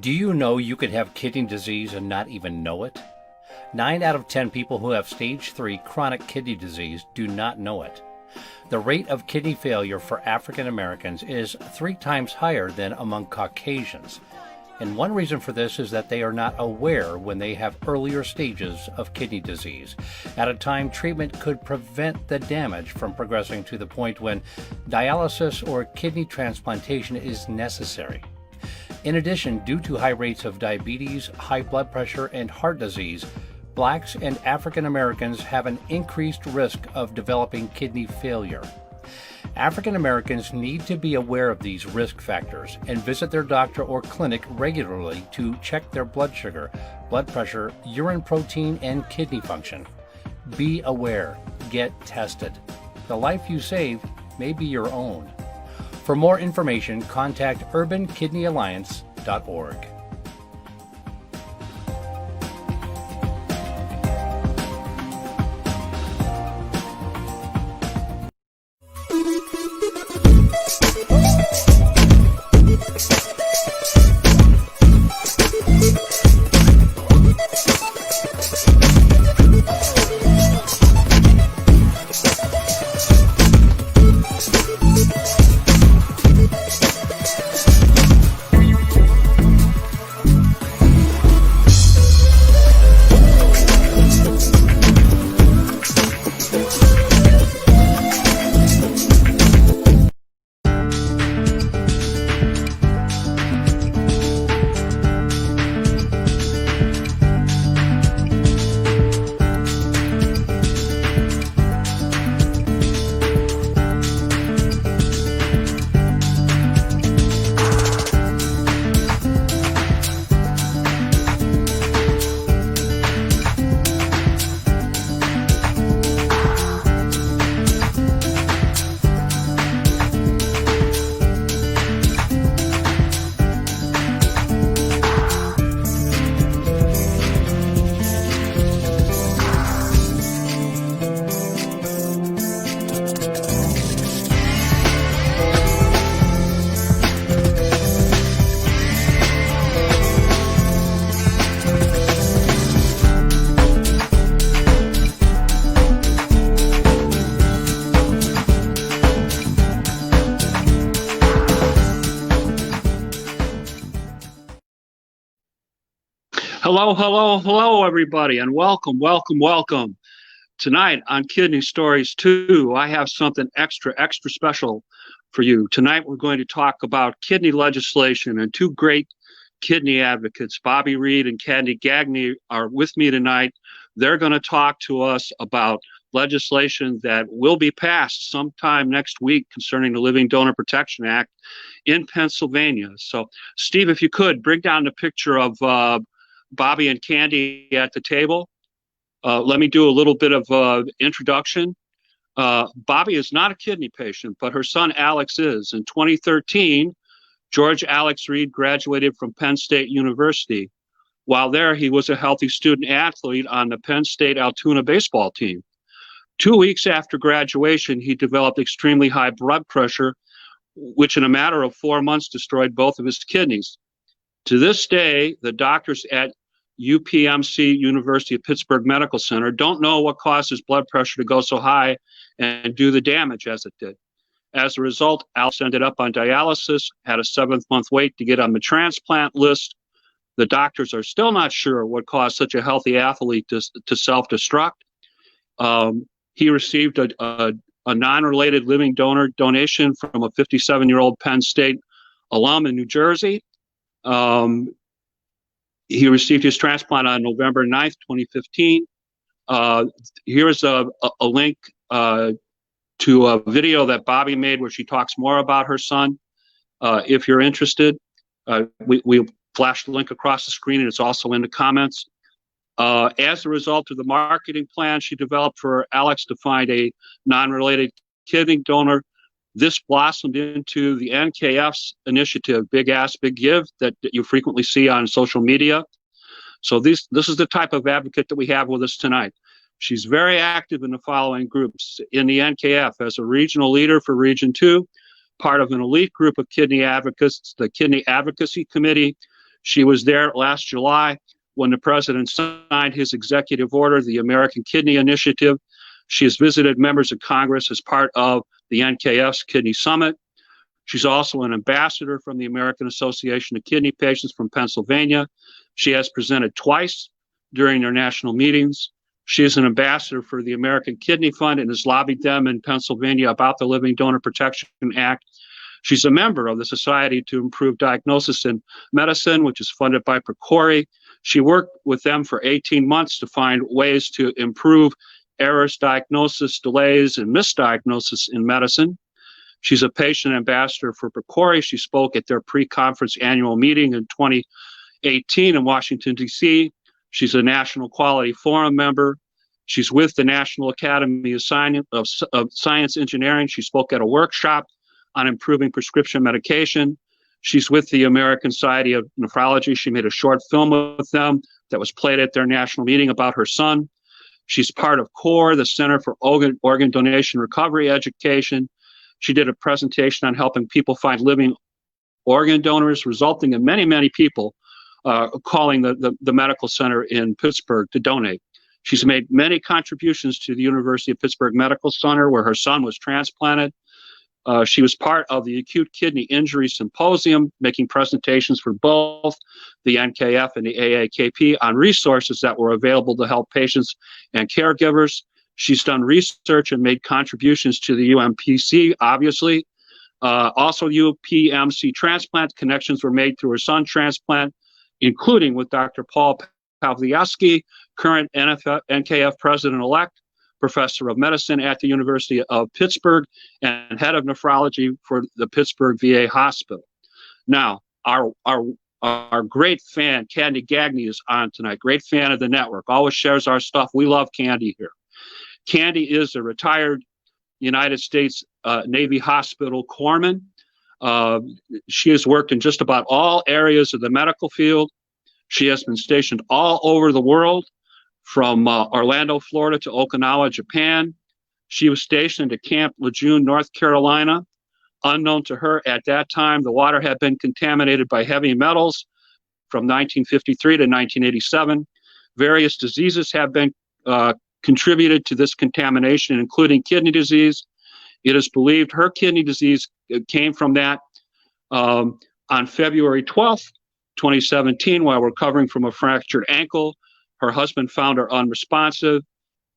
Do you know you could have kidney disease and not even know it? 9 out of 10 people who have stage 3 chronic kidney disease do not know it. The rate of kidney failure for African Americans is 3 times higher than among Caucasians. And one reason for this is that they are not aware when they have earlier stages of kidney disease, at a time treatment could prevent the damage from progressing to the point when dialysis or kidney transplantation is necessary. In addition, due to high rates of diabetes, high blood pressure, and heart disease, Blacks and African Americans have an increased risk of developing kidney failure. African Americans need to be aware of these risk factors and visit their doctor or clinic regularly to check their blood sugar, blood pressure, urine protein, and kidney function. Be aware. Get tested. The life you save may be your own. For more information, contact urbankidneyalliance.org. Hello, everybody, and welcome. Tonight on Kidney Stories 2, I have something extra special for you. Tonight, we're going to talk about kidney legislation, and 2 great kidney advocates, Bobbie Reed and Candie Gagne, are with me tonight. They're going to talk to us about legislation that will be passed sometime next week concerning the Living Donor Protection Act in Pennsylvania. So, Steve, if you could, bring down the picture of Bobbie and Candie at the table. Let me do a little bit of introduction. Bobbie is not a kidney patient, but her son Alex is. In 2013, George Alex Reed graduated from Penn State University. While there, he was a healthy student athlete on the Penn State Altoona baseball team. 2 weeks after graduation, he developed extremely high blood pressure, which in a matter of 4 months destroyed both of his kidneys. To this day, the doctors at UPMC, University of Pittsburgh Medical Center, don't know what caused his blood pressure to go so high and do the damage as it did. As a result, Alex ended up on dialysis, had a 7-month wait to get on the transplant list. The doctors are still not sure what caused such a healthy athlete to self-destruct. He received a non-related living donor donation from a 57-year-old Penn State alum in New Jersey. He received his transplant on November 9th, 2015. Here's a link to a video that Bobbie made where she talks more about her son. If you're interested, we flash the link across the screen, and it's also in the comments. As a result of the marketing plan she developed for Alex to find a non-related kidney donor, this blossomed into the NKF's initiative, Big Ask, Big Give, that you frequently see on social media. So this is the type of advocate that we have with us tonight. She's very active in the following groups: in the NKF as a regional leader for Region 2, part of an elite group of kidney advocates, the Kidney Advocacy Committee. She was there last July when the president signed his executive order, the American Kidney Initiative. She has visited members of Congress as part of the NKF's Kidney Summit. She's also an ambassador from the American Association of Kidney Patients from Pennsylvania. She has presented twice during their national meetings. She is an ambassador for the American Kidney Fund and has lobbied them in Pennsylvania about the Living Donor Protection Act. She's a member of the Society to Improve Diagnosis in Medicine, which is funded by PCORI. She worked with them for 18 months to find ways to improve errors, diagnosis, delays, and misdiagnosis in medicine. She's a patient ambassador for PCORI. She spoke at their pre-conference annual meeting in 2018 in Washington, D.C. She's a National Quality Forum member. She's with the National Academy of Science Engineering. She spoke at a workshop on improving prescription medication. She's with the American Society of Nephrology. She made a short film with them that was played at their national meeting about her son. She's part of CORE, the Center for Organ Donation Recovery Education. She did a presentation on helping people find living organ donors, resulting in many, many people calling the medical center in Pittsburgh to donate. She's made many contributions to the University of Pittsburgh Medical Center, where her son was transplanted. She was part of the Acute Kidney Injury Symposium, making presentations for both the NKF and the AAKP on resources that were available to help patients and caregivers. She's done research and made contributions to the UMPC, obviously. Also, UPMC transplant connections were made through her son transplant, including with Dr. Paul Pawliowski, current NKF president-elect, professor of medicine at the University of Pittsburgh, and head of nephrology for the Pittsburgh VA Hospital. Now, our great fan, Candie Gagne, is on tonight. Great fan of the network. Always shares our stuff. We love Candie here. Candie is a retired United States Navy hospital corpsman. She has worked in just about all areas of the medical field. She has been stationed all over the world, from Orlando, Florida to Okinawa, Japan. She was stationed at Camp Lejeune, North Carolina. Unknown to her at that time, the water had been contaminated by heavy metals from 1953 to 1987. Various diseases have been contributed to this contamination, including kidney disease. It is believed her kidney disease came from that. On February 12th, 2017, while recovering from a fractured ankle, her husband found her unresponsive,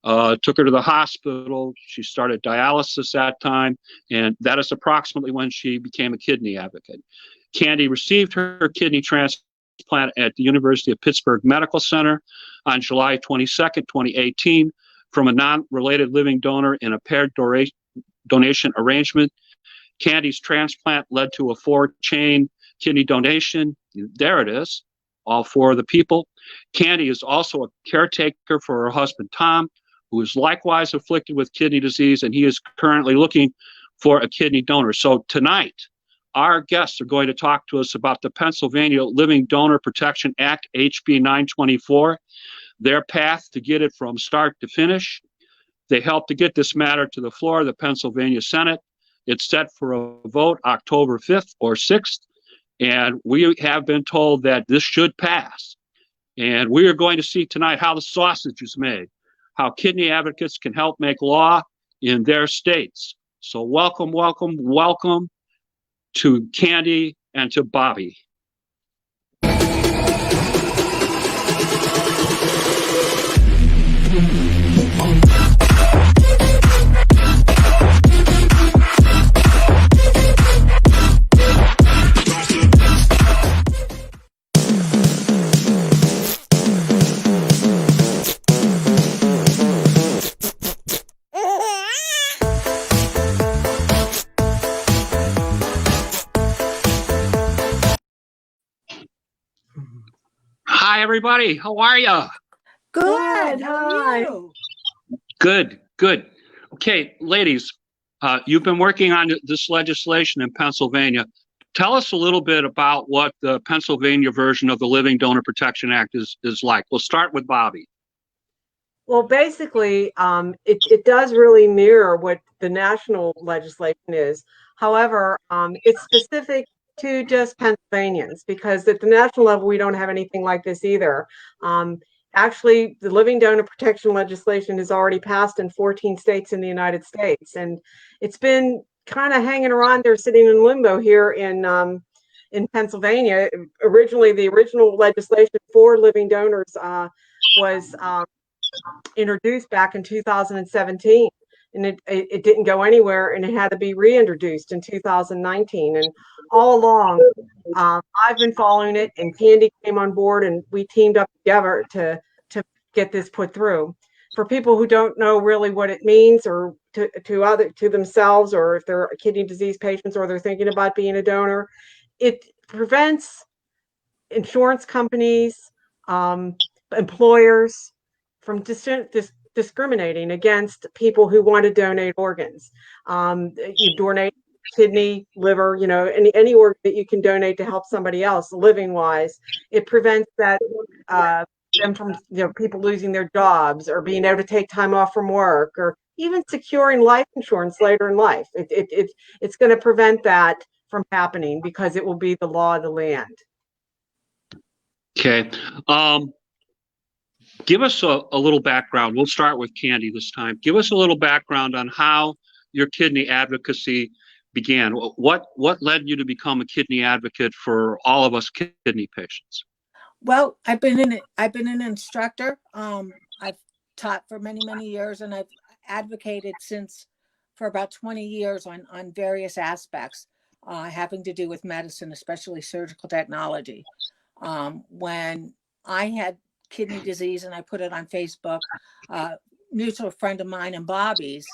took her to the hospital. She started dialysis that time, and that is approximately when she became a kidney advocate. Candie received her kidney transplant at the University of Pittsburgh Medical Center on July 22nd, 2018, from a non-related living donor in a paired donation arrangement. Candie's transplant led to a 4-chain kidney donation. There it is, all 4 of the people. Candie is also a caretaker for her husband, Tom, who is likewise afflicted with kidney disease, and he is currently looking for a kidney donor. So tonight, our guests are going to talk to us about the Pennsylvania Living Donor Protection Act, HB 924, their path to get it from start to finish. They helped to get this matter to the floor of the Pennsylvania Senate. It's set for a vote October 5th or 6th, and we have been told that this should pass. And we are going to see tonight how the sausage is made, how kidney advocates can help make law in their states. So welcome, welcome, welcome to Candie and to Bobbie. Hi, everybody. How are you? Good. Hi. Good, good. Okay, ladies, you've been working on this legislation in Pennsylvania. Tell us a little bit about what the Pennsylvania version of the Living Donor Protection Act is like. We'll start with Bobbie. Well, basically, it does really mirror what the national legislation is. However, it's specific to just Pennsylvanians, because at the national level, we don't have anything like this either. Actually, the living donor protection legislation is already passed in 14 states in the United States, and it's been kind of hanging around there, sitting in limbo here in Pennsylvania. Originally, the original legislation for living donors was introduced back in 2017, and it didn't go anywhere, and it had to be reintroduced in 2019. And all along, I've been following it, and Candie came on board, and we teamed up together to get this put through. For people who don't know really what it means, or to themselves, or if they're kidney disease patients or they're thinking about being a donor, it prevents insurance companies, employers from discriminating against people who want to donate organs. You donate kidney, liver, any organ that you can donate to help somebody else living wise. It prevents that them from people losing their jobs, or being able to take time off from work, or even securing life insurance later in life. It's going to prevent that from happening, because it will be the law of the land. Okay. Give us a little background. We'll start with Candie this time. Give us a little background on how your kidney advocacy began. What led you to become a kidney advocate for all of us kidney patients? Well, I've been an instructor. I've taught for many years, and I've advocated for about 20 years on various aspects having to do with medicine, especially surgical technology. When I had kidney disease, and I put it on Facebook, mutual friend of mine and Bobbie's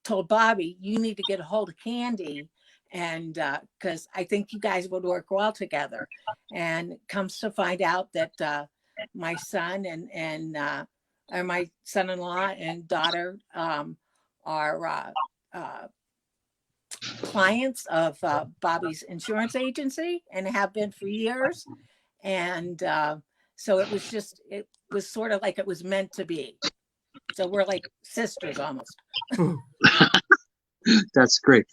told Bobbie, you need to get a hold of Candie, and because I think you guys would work well together. And comes to find out that my son and my son-in-law and daughter are clients of Bobbie's insurance agency, and have been for years. And so it was sort of like it was meant to be. So we're like sisters almost. That's great.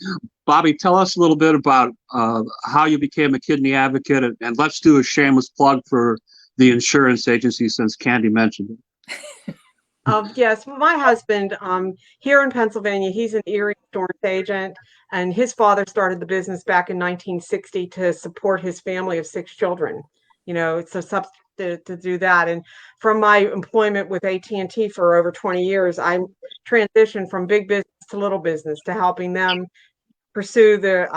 Bobbie, tell us a little bit about how you became a kidney advocate, and let's do a shameless plug for the insurance agency, since Candie mentioned it. Yes, my husband here in Pennsylvania, he's an Erie insurance agent, and his father started the business back in 1960 to support his family of 6 children. So to do that. And from my employment with AT&T for over 20 years, I transitioned from big business to little business, to helping them pursue the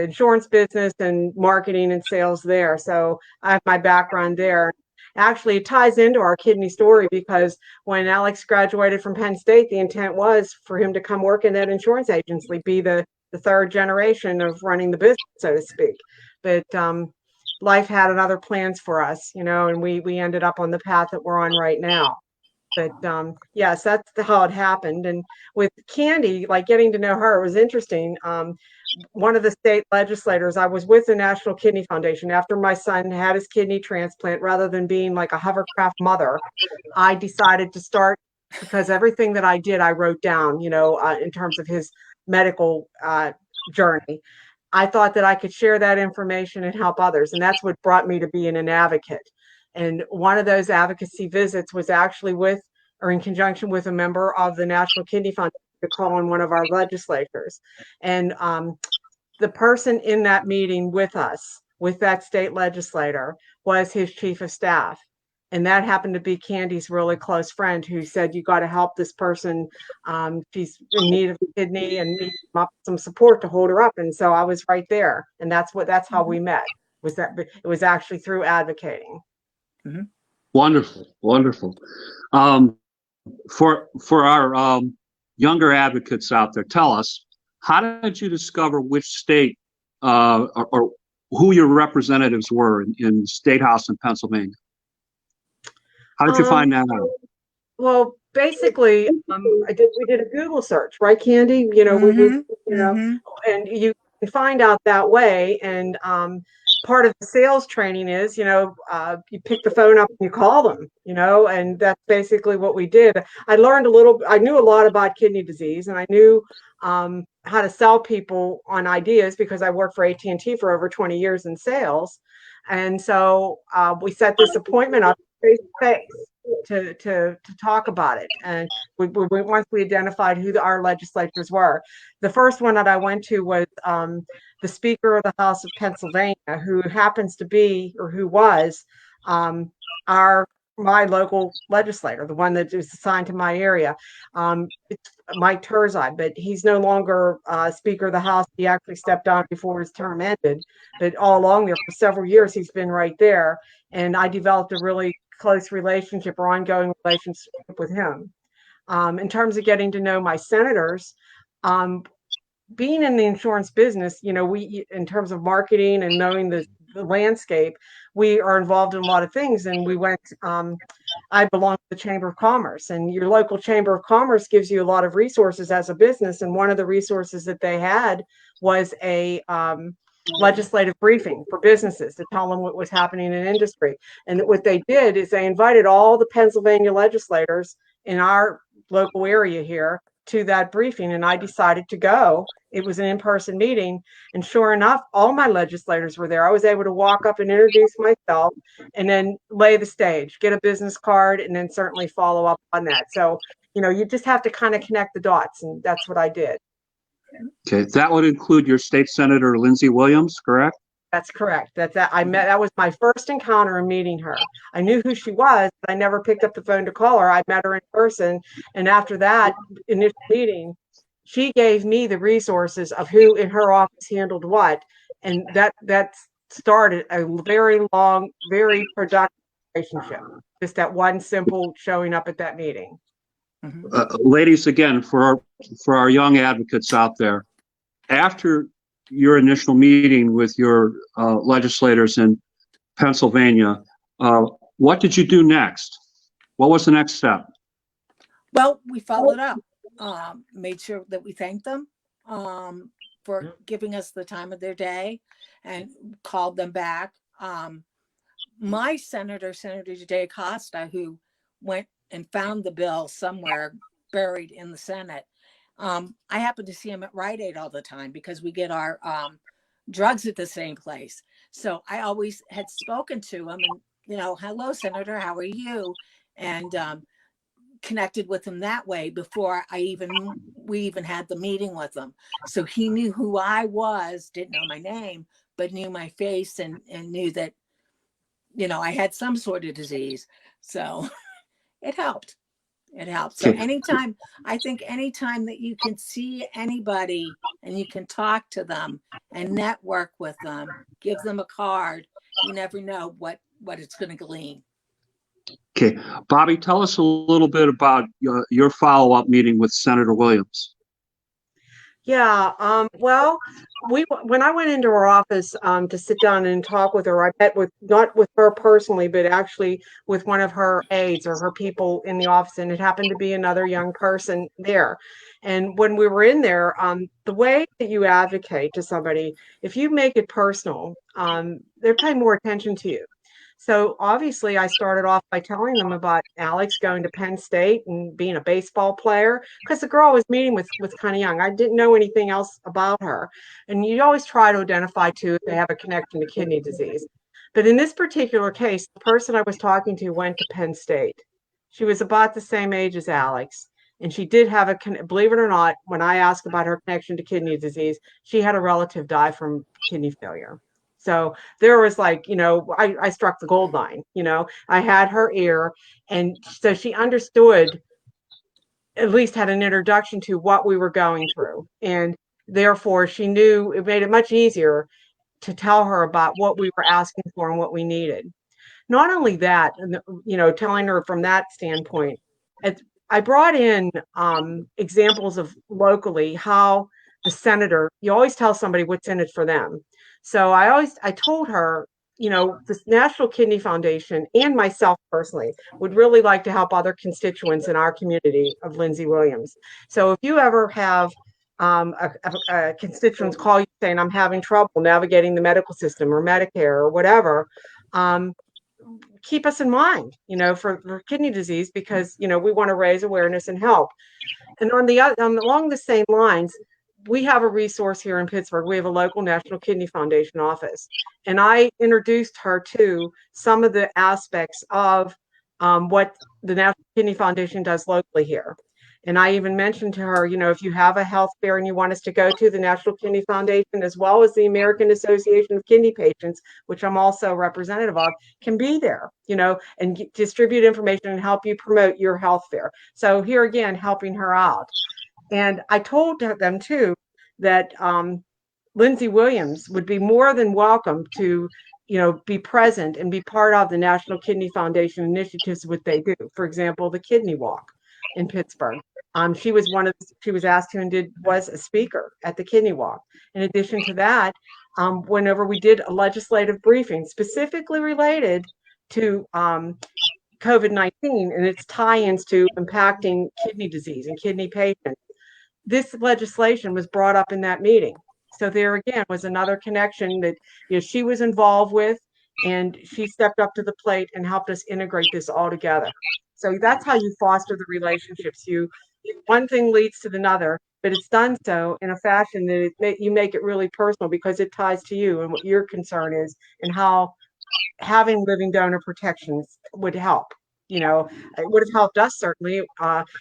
insurance business and marketing and sales there. So I have my background there. Actually, it ties into our kidney story, because when Alex graduated from Penn State, the intent was for him to come work in that insurance agency, be the third generation of running the business, so to speak. But life had other plans for us, and we ended up on the path that we're on right now. But yes, that's how it happened. And with Candie, like getting to know her, it was interesting. One of the state legislators, I was with the National Kidney Foundation after my son had his kidney transplant. Rather than being like a hovercraft mother, I decided to start, because everything that I did, I wrote down, in terms of his medical journey. I thought that I could share that information and help others. And that's what brought me to being an advocate. And one of those advocacy visits was actually in conjunction with a member of the National Kidney Foundation to call on one of our legislators. And the person in that meeting with us, with that state legislator, was his chief of staff. And that happened to be Candie's really close friend, who said, you got to help this person. She's in need of a kidney and needs some support to hold her up. And so I was right there. And that's how we met. It was actually through advocating. Mm-hmm. Wonderful. For our younger advocates out there, tell us, how did you discover which state or who your representatives were in the State House in Pennsylvania? How did you find that out? Well, basically, we did a Google search, right, Candie? Mm-hmm. And you can find out that way. And part of the sales training is, you pick the phone up and you call them, and that's basically what we did. I knew a lot about kidney disease, and I knew how to sell people on ideas because I worked for AT&T for over 20 years in sales. And so we set this appointment up face to face to talk about it. And once we identified who our legislators were, the first one that I went to was the Speaker of the House of Pennsylvania, who happens to be, or who was, my local legislator, the one that is assigned to my area. It's Mike Turzai, but he's no longer Speaker of the House. He actually stepped down before his term ended, but all along there for several years, he's been right there. And I developed a really close relationship or ongoing relationship with him. In terms of getting to know my senators, being in the insurance business, we, in terms of marketing and knowing the landscape, we are involved in a lot of things. And we went, I belong to the Chamber of Commerce, and your local Chamber of Commerce gives you a lot of resources as a business. And one of the resources that they had was a legislative briefing for businesses to tell them what was happening in industry. And what they did is they invited all the Pennsylvania legislators in our local area here to that briefing, and I decided to go. It was an in-person meeting, and sure enough, all my legislators were there. I was able to walk up and introduce myself and then lay the stage, get a business card, and then certainly follow up on that. So, you just have to kind of connect the dots, and that's what I did. Okay, that would include your state senator, Lindsey Williams, correct? That's correct. That was my first encounter in meeting her. I knew who she was, but I never picked up the phone to call her. I met her in person. And after that initial meeting, she gave me the resources of who in her office handled what. And that started a very long, very productive relationship. Just that one simple showing up at that meeting. Ladies, again, for our young advocates out there, after your initial meeting with your legislators in Pennsylvania, what did you do next? What was the next step? Well, we followed up, made sure that we thanked them for giving us the time of their day, and called them back. My Senator Jay Costa, who went and found the bill somewhere buried in the Senate, I happen to see him at Rite Aid all the time because we get our drugs at the same place. So I always had spoken to him and, hello, Senator, how are you? And connected with him that way before we even had the meeting with him. So he knew who I was, didn't know my name, but knew my face and knew that, I had some sort of disease. So it helped. It helps. So anytime that you can see anybody and you can talk to them and network with them, give them a card, you never know what it's going to glean. Okay. Bobbie, tell us a little bit about your follow-up meeting with Senator Williams. Yeah. Well, when I went into her office to sit down and talk with her, I met not with her personally, but actually with one of her aides or her people in the office, and it happened to be another young person there. And when we were in there, the way that you advocate to somebody, if you make it personal, they're paying more attention to you. So obviously I started off by telling them about Alex going to Penn State and being a baseball player, because the girl I was meeting with was kind of young. I didn't know anything else about her. And you always try to identify too if they have a connection to kidney disease. But in this particular case, the person I was talking to went to Penn State. She was about the same age as Alex. And she did have believe it or not, when I asked about her connection to kidney disease, she had a relative die from kidney failure. So there was I struck the gold line, I had her ear. And so she understood, at least had an introduction to what we were going through. And therefore she knew it made it much easier to tell her about what we were asking for and what we needed. Not only that, telling her from that standpoint, I brought in examples of locally how the senator, you always tell somebody what's in it for them. So I told her, the National Kidney Foundation and myself personally would really like to help other constituents in our community of Lindsey Williams. So if you ever have constituents call you saying, I'm having trouble navigating the medical system or Medicare or whatever, keep us in mind, for kidney disease, because, we want to raise awareness and help. And along the same lines, we have a resource here in Pittsburgh. We have a local National Kidney Foundation office. And I introduced her to some of the aspects of what the National Kidney Foundation does locally here. And I even mentioned to her, if you have a health fair and you want us to go to, the National Kidney Foundation, as well as the American Association of Kidney Patients, which I'm also a representative of, can be there, and distribute information and help you promote your health fair. So here again, helping her out. And I told them too that Lindsay Williams would be more than welcome to, be present and be part of the National Kidney Foundation initiatives, what they do. For example, the Kidney Walk in Pittsburgh. She was asked to and was a speaker at the Kidney Walk. In addition to that, whenever we did a legislative briefing specifically related to COVID-19 and its tie-ins to impacting kidney disease and kidney patients, this legislation was brought up in that meeting. So there again was another connection that she was involved with, and she stepped up to the plate and helped us integrate this all together. So that's how you foster the relationships. One thing leads to another, but it's done so in a fashion that you make it really personal, because it ties to you and what your concern is and how having living donor protections would help. It would have helped us, certainly.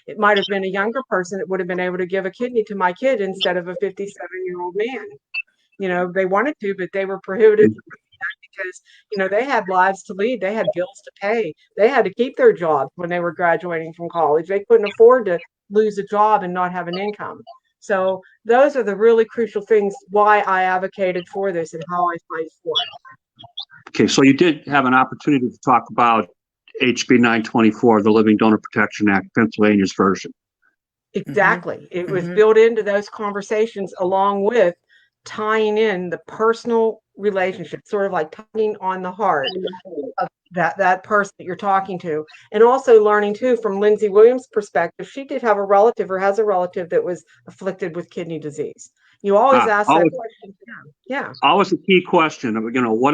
It might have been a younger person that would have been able to give a kidney to my kid instead of a 57-year-old man. They wanted to, but they were prohibited because, they had lives to lead. They had bills to pay. They had to keep their jobs when they were graduating from college. They couldn't afford to lose a job and not have an income. So those are the really crucial things why I advocated for this and how I fight for it. Okay, so you did have an opportunity to talk about HB 924, the Living Donor Protection Act, Pennsylvania's version. Exactly. It was built into those conversations, along with tying in the personal relationship, sort of like tugging on the heart of that person that you're talking to. And also learning too, from Lindsay Williams' perspective, she did have a relative or has a relative that was afflicted with kidney disease. You always ask that question. Yeah. Always a key question of,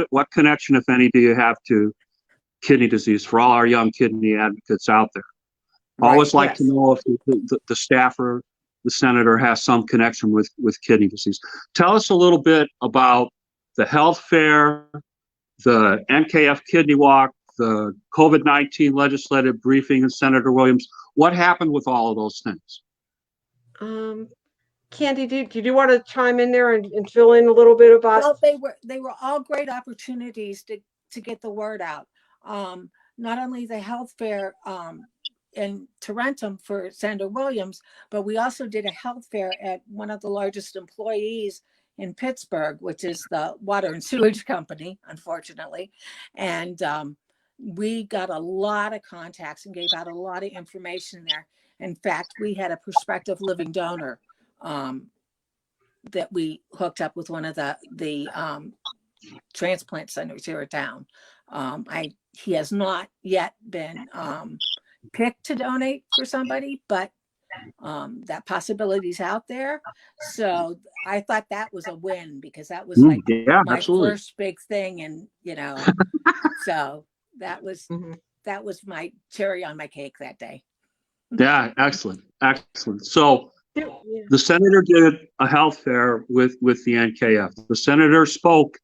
what connection, if any, do you have to kidney disease, for all our young kidney advocates out there? Always like to know if the staffer, the senator, has some connection with kidney disease. Tell us a little bit about the health fair, the NKF Kidney Walk, the COVID-19 legislative briefing, and Senator Williams. What happened with all of those things? Candie, did you want to chime in there and fill in a little bit about? Well, they were all great opportunities to get the word out. Not only the health fair in Tarentum for Senator Williams, but we also did a health fair at one of the largest employees in Pittsburgh, which is the Water and Sewage Company, unfortunately. And we got a lot of contacts and gave out a lot of information there. In fact, we had a prospective living donor that we hooked up with one of the transplant centers here in town. He has not yet been picked to donate for somebody, but that possibility is out there. So I thought that was a win, because that was my first big thing. And, so that was my cherry on my cake that day. Yeah, excellent. So the senator did a health fair with the NKF. The senator spoke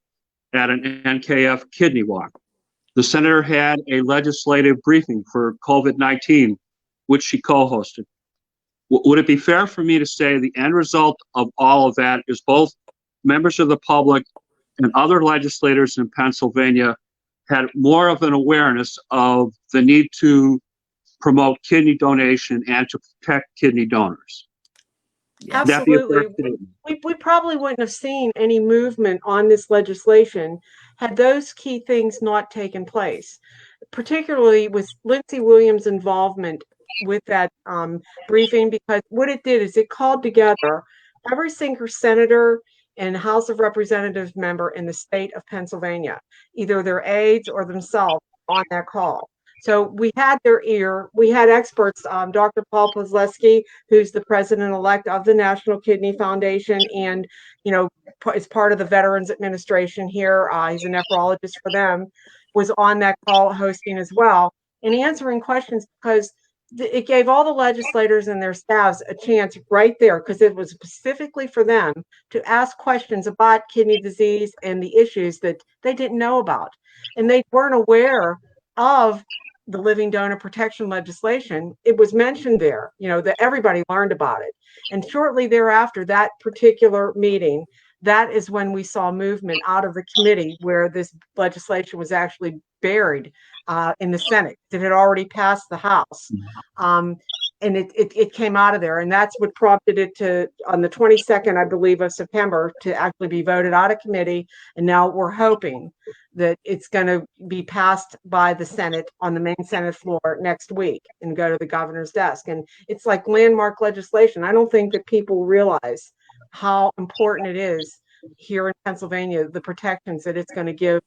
at an NKF Kidney Walk. The senator had a legislative briefing for COVID-19, which she co-hosted. Would it be fair for me to say the end result of all of that is both members of the public and other legislators in Pennsylvania had more of an awareness of the need to promote kidney donation and to protect kidney donors? Absolutely. We probably wouldn't have seen any movement on this legislation had those key things not taken place, particularly with Lindsay Williams' involvement with that briefing, because what it did is it called together every single senator and House of Representatives member in the state of Pennsylvania, either their aides or themselves on that call. So we had their ear. We had experts, Dr. Paul Pozleski, who's the president-elect of the National Kidney Foundation, and is part of the Veterans Administration here. He's a nephrologist for them. Was on that call hosting as well and answering questions, because it gave all the legislators and their staffs a chance right there, because it was specifically for them to ask questions about kidney disease and the issues that they didn't know about. And they weren't aware of the living donor protection legislation. It was mentioned there, that everybody learned about it. And shortly thereafter, that particular meeting, that is when we saw movement out of the committee where this legislation was actually buried in the Senate. It had already passed the House. And it came out of there. And that's what prompted it to, on the 22nd, I believe, of September, to actually be voted out of committee. And now we're hoping that it's going to be passed by the Senate on the main Senate floor next week and go to the governor's desk. And it's like landmark legislation. I don't think that people realize how important it is here in Pennsylvania, the protections that it's going to give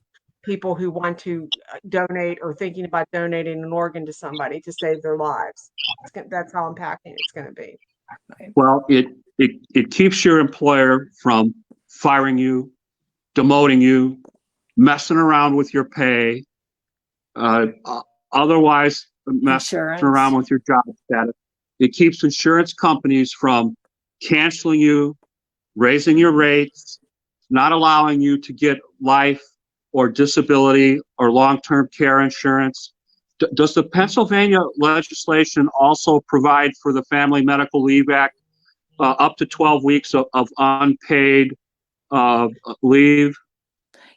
people who want to donate or thinking about donating an organ to somebody to save their lives. That's how impacting it's going to be. Well, it keeps your employer from firing you, demoting you, messing around with your pay, otherwise messing around with your job status. It keeps insurance companies from canceling you, raising your rates, not allowing you to get life or disability or long-term care insurance. Does the Pennsylvania legislation also provide for the Family Medical Leave Act up to 12 weeks of unpaid leave?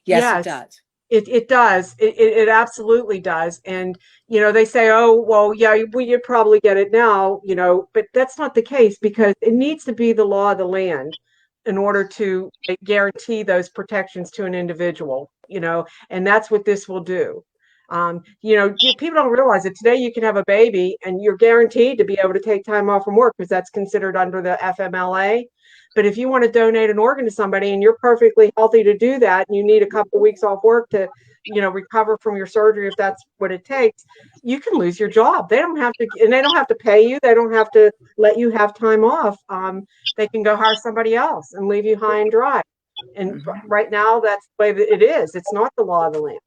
Yes, it does. It does. It absolutely does. And, they say, oh, well, yeah, you'd probably get it now, but that's not the case, because it needs to be the law of the land in order to guarantee those protections to an individual, and that's what this will do. People don't realize that today you can have a baby and you're guaranteed to be able to take time off from work because that's considered under the FMLA. But if you want to donate an organ to somebody and you're perfectly healthy to do that, and you need a couple of weeks off work to, recover from your surgery, if that's what it takes, you can lose your job. They don't have to, and they don't have to pay you. They don't have to let you have time off. They can go hire somebody else and leave you high and dry. And right now, that's the way that it is. It's not the law of the land.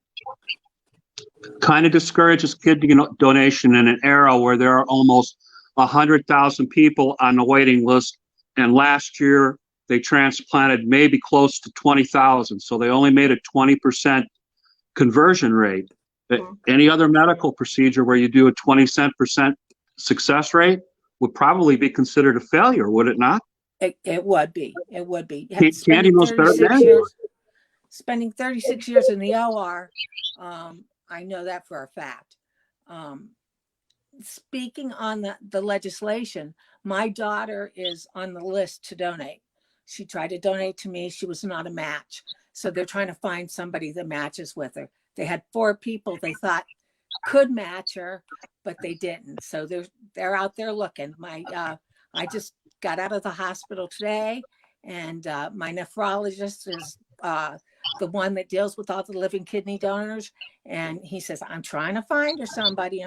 Kind of discourages kidney donation in an era where there are almost 100,000 people on the waiting list. And last year, they transplanted maybe close to 20,000. So they only made a 20% conversion rate. Any other medical procedure where you do a 20% success rate would probably be considered a failure, would it not? It would be. It would be. Candie knows better than that. Spending 36 years in the OR, I know that for a fact. Speaking on the legislation, my daughter is on the list to donate. She tried to donate to me. She was not a match. So they're trying to find somebody that matches with her. They had 4 people they thought could match her, but they didn't. So they're out there looking. I just got out of the hospital today, and my nephrologist is the one that deals with all the living kidney donors. And he says, I'm trying to find her somebody.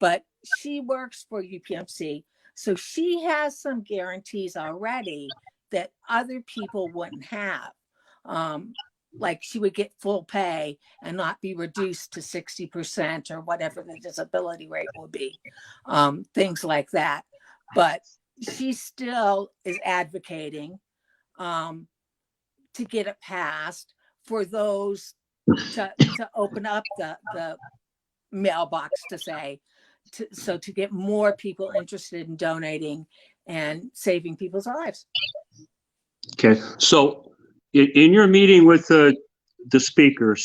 But she works for UPMC. So she has some guarantees already that other people wouldn't have. Like she would get full pay and not be reduced to 60% or whatever the disability rate would be. Things like that. But she still is advocating to get it passed for those to open up the mailbox to get more people interested in donating and saving people's lives. Okay, so in your meeting with the speaker,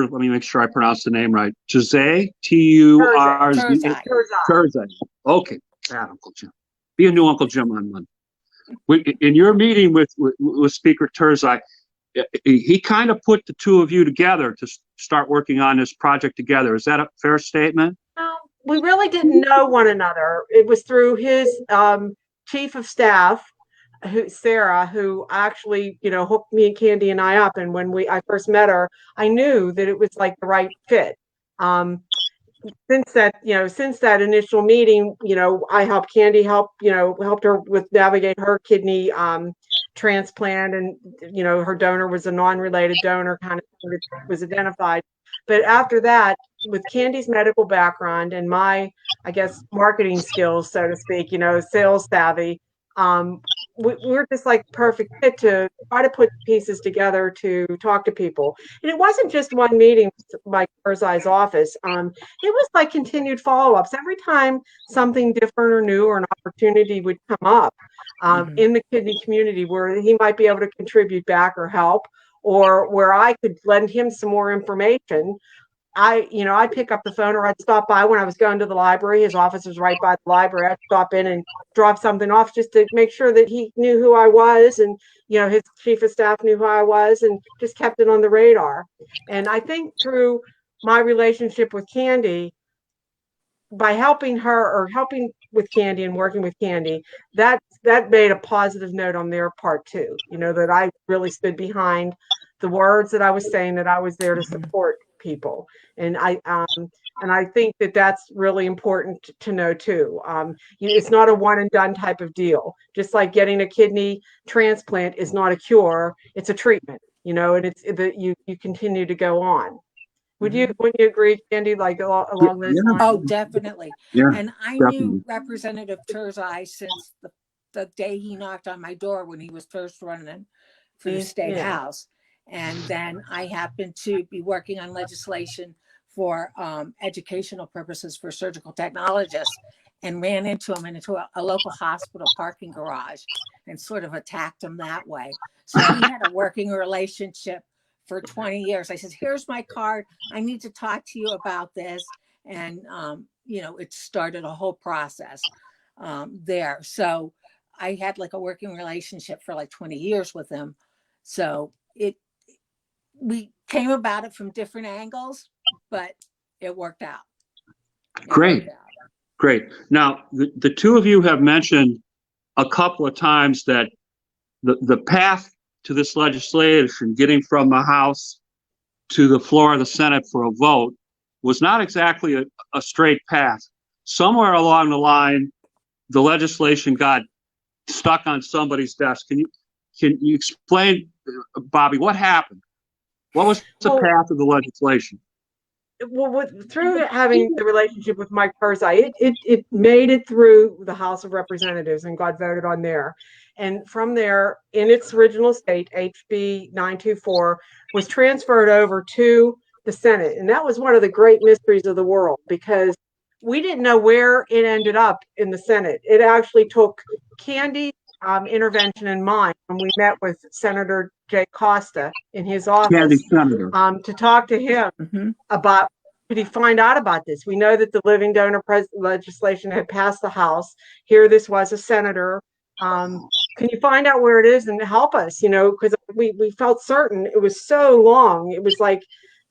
let me make sure I pronounce the name right. Turzay, Turzay. Turzay. Okay, Uncle Jim. Be a new Uncle Jim on Monday. In your meeting with Speaker Turzay, he kind of put the two of you together to start working on this project together. Is that a fair statement? No, we really didn't know one another. It was through his chief of staff, Sarah, who actually, hooked me and Candie and I up. And when I first met her, I knew that it was like the right fit. Since that initial meeting, I helped Candie helped her with navigate her kidney transplant, and her donor was a non-related donor kind of thing that was identified. But after that, with Candie's medical background and my, I guess, marketing skills, so to speak, sales savvy, we're just like perfect fit to try to put pieces together to talk to people. And it wasn't just one meeting with Mike Herzai's office. It was like continued follow-ups. Every time something different or new or an opportunity would come up in the kidney community where he might be able to contribute back or help, or where I could lend him some more information, I'd pick up the phone, or I'd stop by when I was going to the library. His office was right by the library. I'd stop in and drop something off just to make sure that he knew who I was, and his chief of staff knew who I was, and just kept it on the radar. And I think through my relationship with Candie, by helping her or helping with Candie and working with Candie, that made a positive note on their part too. That I really stood behind the words that I was saying, that I was there to support people. And I think that that's really important to know too. It's not a one and done type of deal. Just like getting a kidney transplant is not a cure, it's a treatment, and it's that you continue to go on. Wouldn't you agree, Candie, like along those lines? Oh, definitely. Yeah, and I definitely knew Representative Herzai since the day he knocked on my door when he was first running for the state house. And then I happened to be working on legislation for educational purposes for surgical technologists, and ran into him into a local hospital parking garage and sort of attacked him that way. So we had a working relationship for 20 years. I said, here's my card. I need to talk to you about this. And, it started a whole process there. So I had like a working relationship for like 20 years with him. So we came about it from different angles, but it worked out. Great. Now, the two of you have mentioned a couple of times that the path to this legislation, getting from the House to the floor of the Senate for a vote, was not exactly a straight path. Somewhere along the line, the legislation got stuck on somebody's desk. Can you explain, Bobbie, what happened? What was the path of the legislation? Well, through having the relationship with Mike Herzai, it made it through the House of Representatives and got voted on there. And from there, in its original state, HB 924 was transferred over to the Senate. And that was one of the great mysteries of the world, because we didn't know where it ended up in the Senate. It actually took Candie's intervention in mind when we met with Senator Jay Costa in his office to talk to him about, could he find out about this? We know that the living donor legislation had passed the House. Here this was a senator. Can you find out where it is and help us? Because we felt certain it was so long. It was like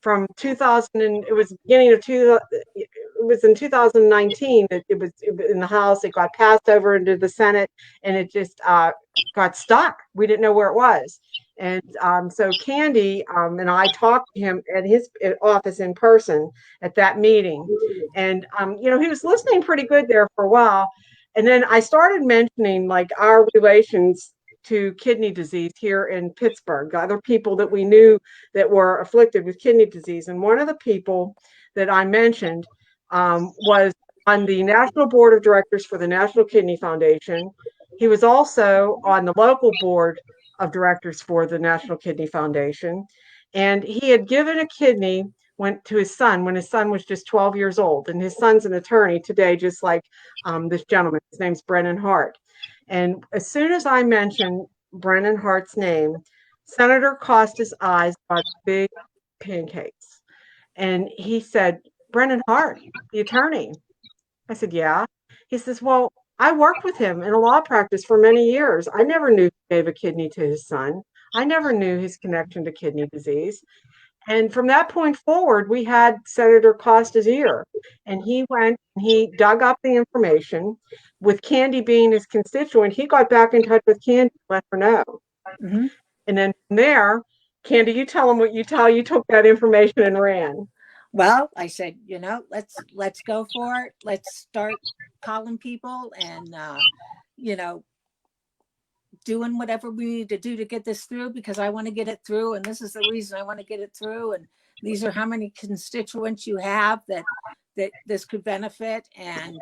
from 2000, and it was beginning of it was in 2019 that it was in the House. It got passed over into the Senate, and it just got stuck. We didn't know where it was. And so Candie and I talked to him at his office in person at that meeting. And, he was listening pretty good there for a while. And then I started mentioning like our relations to kidney disease here in Pittsburgh, other people that we knew that were afflicted with kidney disease. And one of the people that I mentioned was on the National Board of Directors for the National Kidney Foundation. He was also on the local board of directors for the National Kidney Foundation. And he had given a kidney went to his son when his son was just 12 years old. And his son's an attorney today, just like this gentleman. His name's Brennan Hart. And as soon as I mentioned Brennan Hart's name, Senator Costa's eyes got big pancakes. And he said, Brennan Hart, the attorney. I said, yeah. He says, well, I worked with him in a law practice for many years. I never knew he gave a kidney to his son. I never knew his connection to kidney disease. And from that point forward, we had Senator Costa's ear, and he went and he dug up the information. With Candie being his constituent, he got back in touch with Candie to let her know. Mm-hmm. And then from there, Candie, you tell him what you tell. You took that information and ran. Well, I said, let's go for it. Let's start calling people and, you know, doing whatever we need to do to get this through, because I want to get it through. And this is the reason I want to get it through. And these are how many constituents you have that this could benefit. And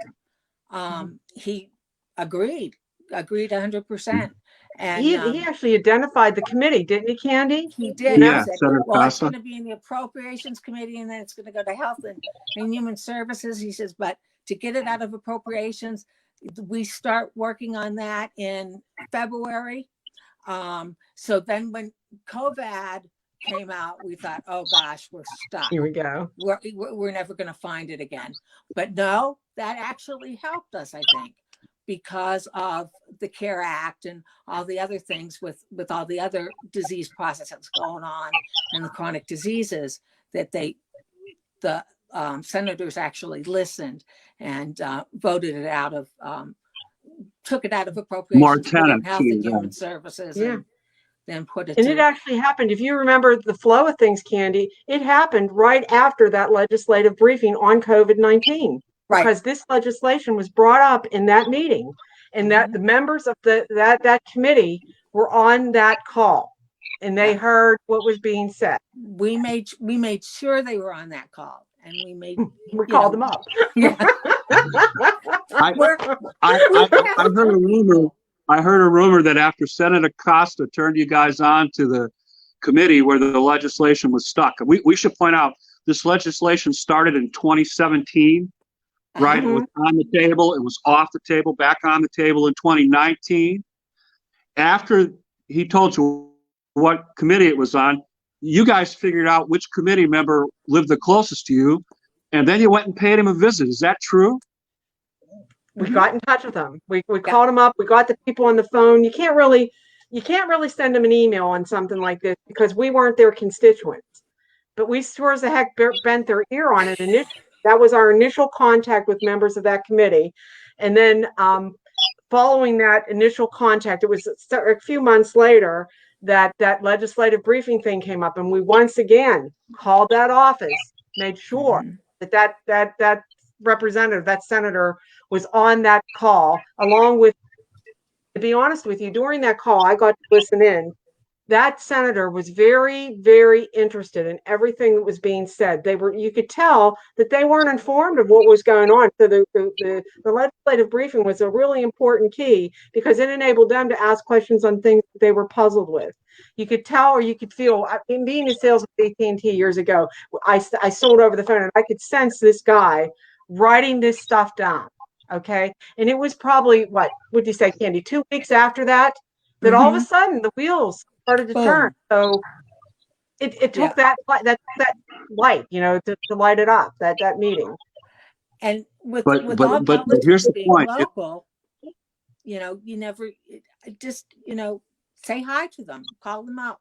he agreed 100%. And he actually identified the committee, didn't he, Candie? he did. Yeah, He said, Senator well, it's Costa. going to be in the Appropriations Committee, and then it's going to go to Health and Human Services. He says, but to get it out of Appropriations, we start working on that in February. So then when COVID came out, we thought, oh gosh, we're stuck. Here we go. We're never going to find it again. But no, that actually helped us, I think, because of the CARE Act and all the other things with all the other disease processes going on and the chronic diseases, that the senators actually listened and voted it out of, took it out of appropriations, More put it in tenants, Health and yeah. Human Services, and then put it And to, it actually happened. If you remember the flow of things, Candie, it happened right after that legislative briefing on COVID-19. right. Because this legislation was brought up in that meeting, and that the members of that committee were on that call, and they heard what was being said. We made sure they were on that call, and We called them up. Yeah. I heard a rumor. I heard a rumor that after Senator Costa turned you guys on to the committee where the legislation was stuck. We should point out this legislation started in 2017, right? It was on the table. It was off the table, back on the table in 2019. After he told you what committee it was on, you guys figured out which committee member lived the closest to you, and then you went and paid him a visit. Is that true? We got in touch with them. We called them up. We got the people on the phone. You can't really send them an email on something like this because we weren't their constituents. But we sure as the heck bent their ear on it initially. That was our initial contact with members of that committee. And then following that initial contact, it was a few months later that legislative briefing thing came up, and we once again called that office, made sure that representative, that senator, was on that call, along with, to be honest with you, during that call, I got to listen in. That senator was very, very interested in everything that was being said. You could tell that they weren't informed of what was going on. So the legislative briefing was a really important key because it enabled them to ask questions on things that they were puzzled with. You could tell, or you could feel, in being in sales with AT&T years ago, I sold over the phone, and I could sense this guy writing this stuff down. Okay. And it was probably, what would you say, Candie, 2 weeks after that all of a sudden the wheels started to turn. So it took that light, to light it up, that meeting. And with but politics here's the being point. local, you never just, say hi to them, call them out.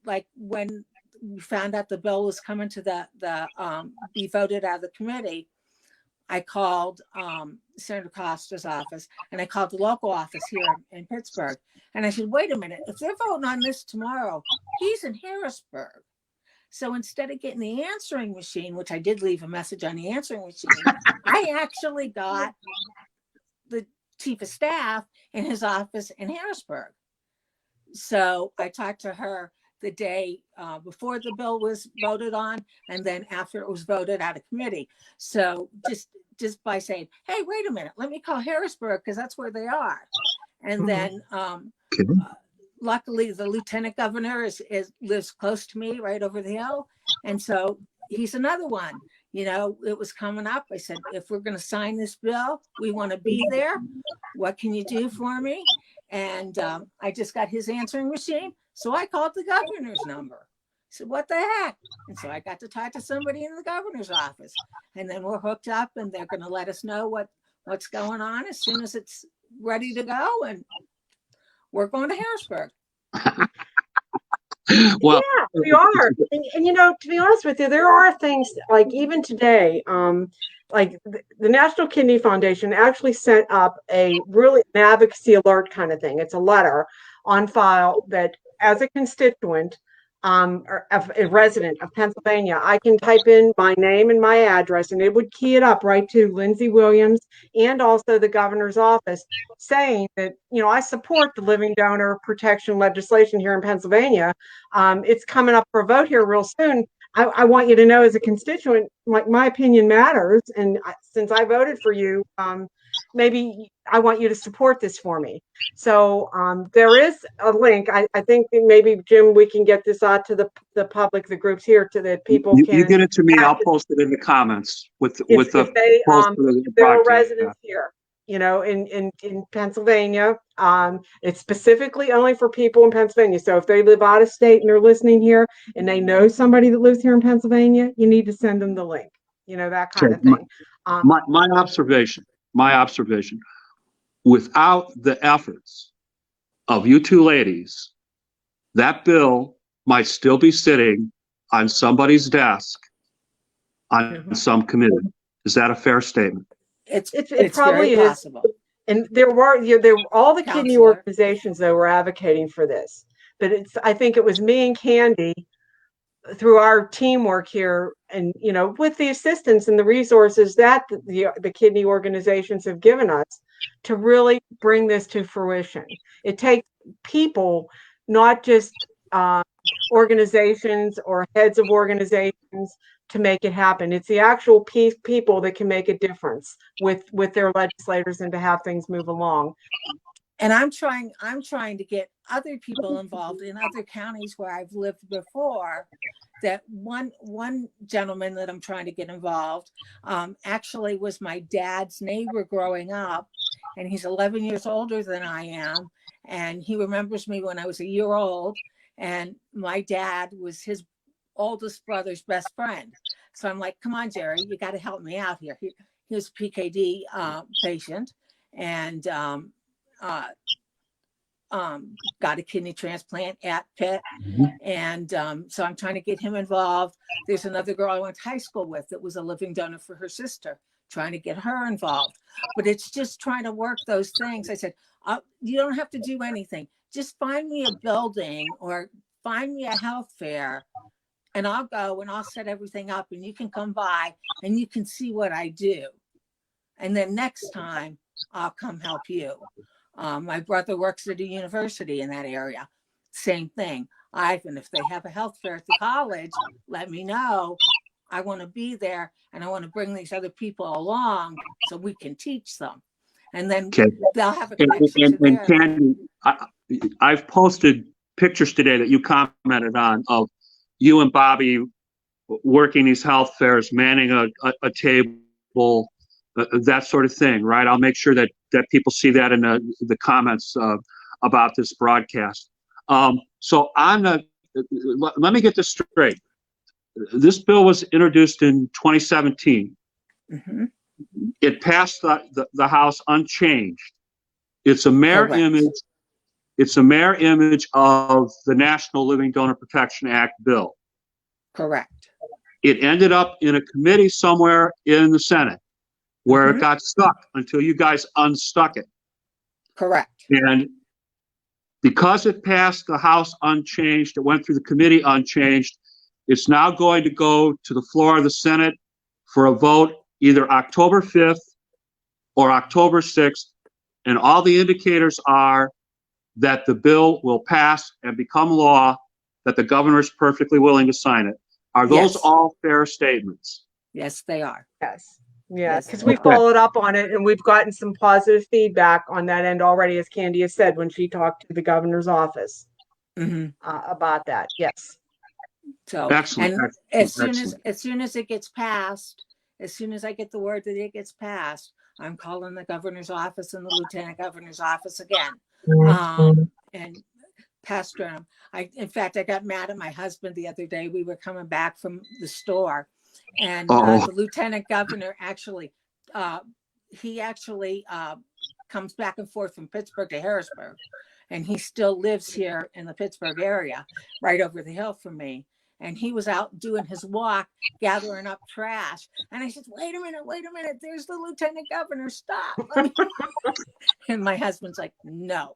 Like when we found out the bill was coming to be voted out of the committee, I called Senator Costa's office, and I called the local office here in Pittsburgh. And I said, wait a minute, if they're voting on this tomorrow, he's in Harrisburg. So instead of getting the answering machine, which I did leave a message on the answering machine, I actually got the chief of staff in his office in Harrisburg. So I talked to her the day before the bill was voted on, and then after it was voted out of committee. So just by saying, hey, wait a minute, let me call Harrisburg because that's where they are. And then luckily the lieutenant governor lives close to me right over the hill. And so he's another one. It was coming up. I said, if we're going to sign this bill, we want to be there. What can you do for me? And I just got his answering machine. So I called the governor's number. I said, what the heck? And so I got to talk to somebody in the governor's office. And then we're hooked up, and they're going to let us know what's going on as soon as it's ready to go. And we're going to Harrisburg. Well, yeah, we are. And to be honest with you, there are things like even today, like the National Kidney Foundation actually sent up an advocacy alert kind of thing. It's a letter on file that as a constituent, or a resident of Pennsylvania, I can type in my name and my address, and it would key it up right to Lindsey Williams and also the governor's office, saying that, I support the living donor protection legislation here in Pennsylvania. It's coming up for a vote here real soon. I want you to know, as a constituent, my opinion matters. And since I voted for you, maybe I want you to support this for me. So there is a link. I think that maybe, Jim, we can get this out to the public, the groups here, to that people You can. get it to me. I'll post it in the comments with the If they, post of the there are broadcast. residents here, in Pennsylvania. It's specifically only for people in Pennsylvania. So if they live out of state and they're listening here and they know somebody that lives here in Pennsylvania, you need to send them the link, that kind of thing. My observation, without the efforts of you two ladies, that bill might still be sitting on somebody's desk on some committee. Is that a fair statement? It probably very is. possible. And there were all the kidney organizations that were advocating for this. But I think it was me and Candie, through our teamwork here, and with the assistance and the resources that the kidney organizations have given us, to really bring this to fruition. It takes people, not just organizations or heads of organizations, to make it happen. It's the actual people that can make a difference with their legislators and to have things move along. And I'm trying to get other people involved in other counties where I've lived before. That one gentleman that I'm trying to get involved actually was my dad's neighbor growing up, and he's 11 years older than I am, and he remembers me when I was a year old, and my dad was his oldest brother's best friend. So I'm like, come on, Jerry, you got to help me out here. He was a PKD patient, and got a kidney transplant at Pitt. And so I'm trying to get him involved. There's another girl I went to high school with that was a living donor for her sister, trying to get her involved. But it's just trying to work those things. I said, you don't have to do anything. Just find me a building or find me a health fair, and I'll go and I'll set everything up, and you can come by and you can see what I do. And then next time I'll come help you. My brother works at a university in that area. Same thing. And if they have a health fair at the college, let me know. I want to be there, and I want to bring these other people along so we can teach them. And then they'll have a connection to their. Candie, I've posted pictures today that you commented on of you and Bobbie working these health fairs, manning a table, that sort of thing, right? I'll make sure that people see that in the comments about this broadcast. So let me get this straight. This bill was introduced in 2017. Mm-hmm. It passed the House unchanged. It's a mere image. It's a mere image of the National Living Donor Protection Act bill. Correct. It ended up in a committee somewhere in the Senate where it got stuck until you guys unstuck it. Correct. And because it passed the House unchanged, it went through the committee unchanged, it's now going to go to the floor of the Senate for a vote either October 5th or October 6th. And all the indicators are that the bill will pass and become law, that the governor is perfectly willing to sign it. Are those all fair statements? Yes, they are. Yes, because we followed up on it, and we've gotten some positive feedback on that end already, as Candie has said, when she talked to the governor's office about that. Yes. So excellent. And excellent. as soon as it gets passed, as soon as I get the word that it gets passed, I'm calling the governor's office and the lieutenant governor's office again. And Pastor, in fact, I got mad at my husband the other day. We were coming back from the store, and the lieutenant governor actually, he actually comes back and forth from Pittsburgh to Harrisburg, and he still lives here in the Pittsburgh area, right over the hill from me. And he was out doing his walk, gathering up trash. And I said, wait a minute, there's the lieutenant governor, stop. And my husband's like, no.